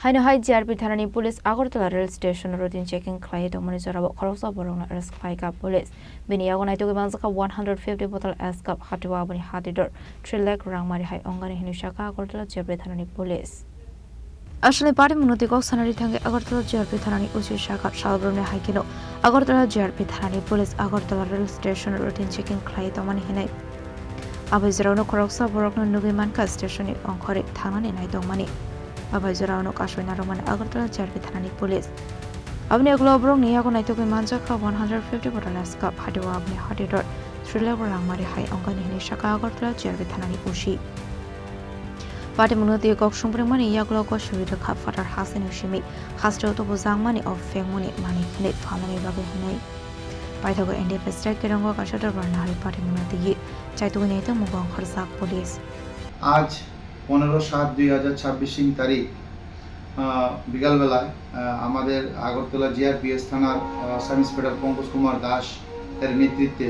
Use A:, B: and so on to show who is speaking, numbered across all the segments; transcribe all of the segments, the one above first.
A: Haino hai JRP thanani police Agartala rail station routine checking klai domani jarabo khorosa borona arrest klai ka police bini agonai to banzaka 150 bottle s cup hatwa bani hatidor 3 lakh rangmari hai ongani hinusaka Agartala JRP thanani police আসলে পারে মনোতিকক সানারি থাঙ্গে Agartala GRP থানানি উচি শাখা শালব্রমে হাইকিনো Agartala GRP থানানি police Agartala rail station routine checking খাই তমানি হিনাই আবাই জরাউনো খরকসা বরকনো নুগিমানকা স্টেশননি অংখরে থানানি নাই দংমানি আবাই জরাউনো কাশয়না রমান আগরতলা জিআরপি থানানি পুলিশ আপনি এগুলো অবরং নিয়ে আগো নাইতো মানজাকা 150 বটল আজকা ফাটিওয়া আপনি হাটিডর 3 লাখ রাংমারি হাই অঙ্গানি হিনি শাখা আগরতলা জিআরপি থানানি উচি Pati menurut kok sumprimani yak loko syuida khap fatar hasin ushimi khastro to bozang mani of fengmoni mani khne famani babe hinai paithago NDF strike kerango kashatar barnari pati menurut yi chaitu neite mugong kharsak police
B: আজ 15/7/2026 তারিখ বিকালবেলায় আমাদের Agartala GRPS থানার sub inspector Pankaj Kumar Das এর নেতৃত্বে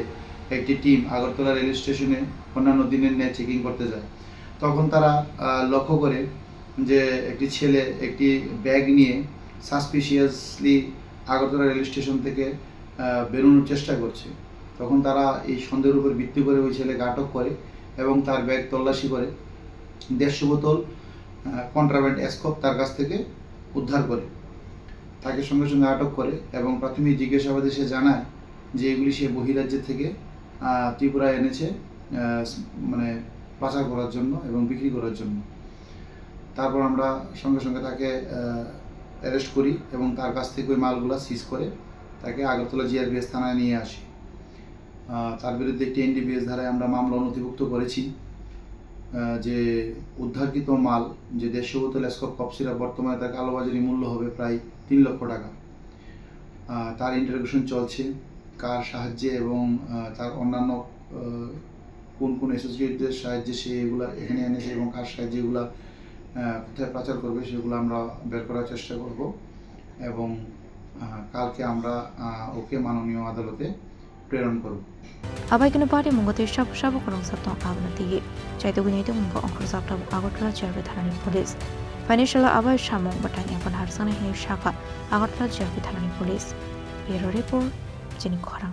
B: একটি team Agartala rail স্টেশনে অন্যান্য দিনের ন্যায় চেকিং করতে যায়। তখন তারা লক্ষ্য করে যে একটি ছেলে একটি ব্যাগ নিয়ে সাসপিশিয়াসলি আগরতলা রেল স্টেশন থেকে বেরোনোর চেষ্টা করছে। তখন তারা এই সন্দেহের উপর ভিত্তি করে ওই ছেলেকে আটক করে এবং তার ব্যাগ তল্লাশি করে 150 বোতল কন্ট্রাব্যান্ড স্কোপ তার কাছ থেকে উদ্ধার করে তাকে সঙ্গে সঙ্গে আটক করে এবং প্রাথমিক জিজ্ঞাসাবাদে সে জানায় যে এগুলি সে বহিরাজ্য থেকে ত্রিপুরায় এনেছে মানে পাচার করার জন্য এবং বিক্রি করার জন্য। তারপর আমরা সঙ্গে সঙ্গে তাকে অ্যারেস্ট করি এবং তার কাছ থেকে ওই মালগুলো সিজ করে তাকে আগরতলা জিআরপিএস থানায় নিয়ে আসি। তার বিরুদ্ধে একটি এনডিপিএস ধারায় আমরা মামলা নথিভুক্ত করেছি যে উদ্ধারকৃত মাল যে 150 বোতল স্কপ কফ সিরাপ বর্তমানে তার কালোবাজারি মূল্য হবে প্রায় 3 লক্ষ টাকা। তার ইন্টারোগেশন চলছে কার সাহায্যে এবং তার অন্যান্য কোন কোন অ্যাসোসিয়েটদের সাহায্যে সে এগুলো এখানে এনেছে এবং কার সাহায্যে এগুলো কোথায় পাচার করবে সেগুলো আমরা বের করার চেষ্টা করব এবং কালকে আমরা ওকে মাননীয় আদালতে প্রেরণ করব।
A: আবাই কোনো পার্টি মঙ্গতে সব করং সাতং আগনা দিয়ে চাইতে গুনিতে মঙ্গ অংশ সাপটা আগরতলা জিআরপি থানানি পুলিশ ফাইনান্সিয়াল আবাই সামং বাটাং এখন হারসানা হিনি শাখা আগরতলা জিআরপি থানানি পুলিশ ব্যুরো রিপোর্ট জিনি খরাং।